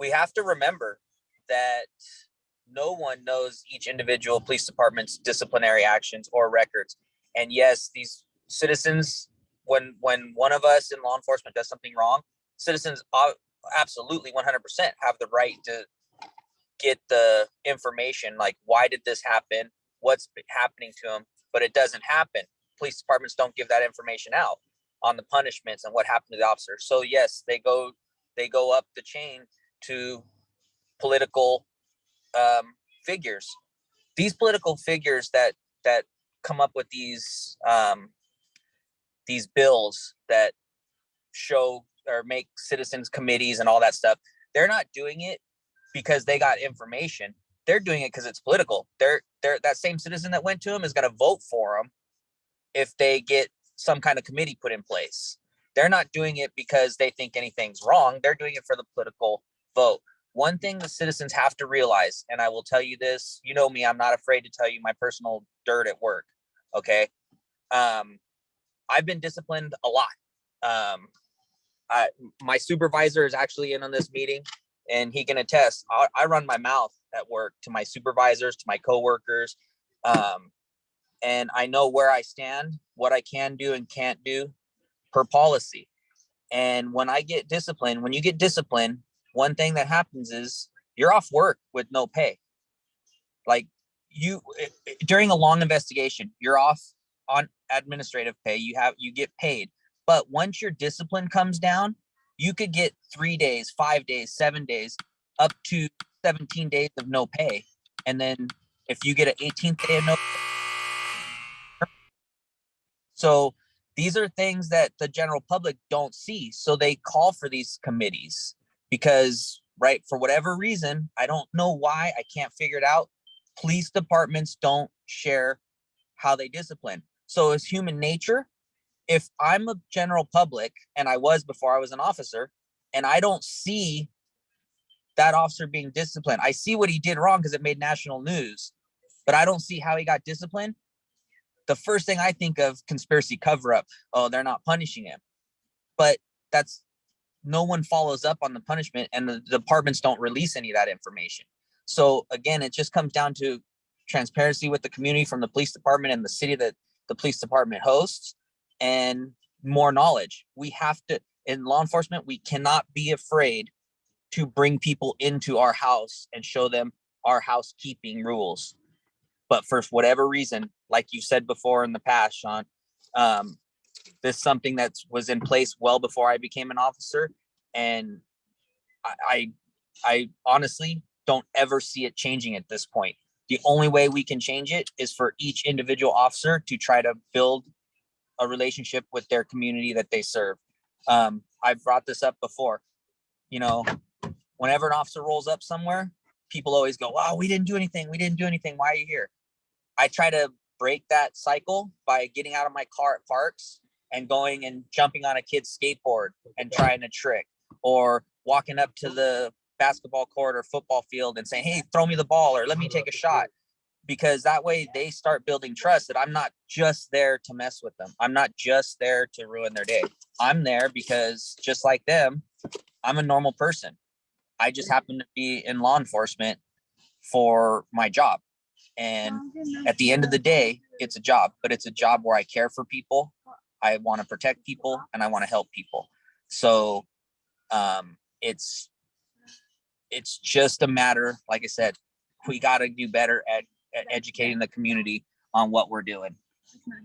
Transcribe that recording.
we have to remember that no one knows each individual police department's disciplinary actions or records. And yes, these citizens, when one of us in law enforcement does something wrong, citizens absolutely 100% have the right to get the information, like, why did this happen, what's happening to them. But it doesn't happen. Police departments don't give that information out on the punishments and what happened to the officer. So yes, they go up the chain to political figures. These political figures that come up with these bills that show or make citizens committees and all that stuff, they're not doing it because they got information. They're doing it because it's political. They're that same citizen that went to them is going to vote for them if they get some kind of committee put in place. They're not doing it because they think anything's wrong. They're doing it for the political vote. One thing the citizens have to realize, and I will tell you this, you know me, I'm not afraid to tell you my personal dirt at work. Okay. I've been disciplined a lot. My supervisor is actually in on this meeting, and he can attest. I run my mouth at work to my supervisors, to my coworkers. And I know where I stand, what I can do and can't do per policy. And when I get disciplined, when you get disciplined, one thing that happens is you're off work with no pay. Like, during a long investigation, you're off on administrative pay. You get paid. But once your discipline comes down, you could get 3 days, 5 days, 7 days, up to 17 days of no pay. And then if you get an 18th day of no pay. So these are things that the general public don't see. So they call for these committees because, right, for whatever reason, I don't know why, I can't figure it out, police departments don't share how they discipline. So as human nature, if I'm a general public, and I was before I was an officer, and I don't see that officer being disciplined, I see what he did wrong because it made national news, but I don't see how he got disciplined. The first thing I think of, conspiracy cover up. Oh, they're not punishing him. But no one follows up on the punishment, and the departments don't release any of that information. So again, it just comes down to transparency with the community from the police department and the city that the police department hosts, and more knowledge. We have to, in law enforcement, we cannot be afraid to bring people into our house and show them our housekeeping rules. But for whatever reason, like you said before in the past, Sean, this is something that was in place well before I became an officer. And I honestly don't ever see it changing at this point. The only way we can change it is for each individual officer to try to build a relationship with their community that they serve. I've brought this up before. You know, whenever an officer rolls up somewhere, people always go, "Wow, we didn't do anything. We didn't do anything. Why are you here?" I try to break that cycle by getting out of my car at parks and going and jumping on a kid's skateboard and trying a trick, or walking up to the basketball court or football field and saying, "Hey, throw me the ball," or "Let me take a shot." Because that way they start building trust that I'm not just there to mess with them. I'm not just there to ruin their day. I'm there because, just like them, I'm a normal person. I just happen to be in law enforcement for my job. And at the end of the day, it's a job, but it's a job where I care for people. I want to protect people, and I want to help people. So it's just a matter, like I said, we got to do better at educating the community on what we're doing.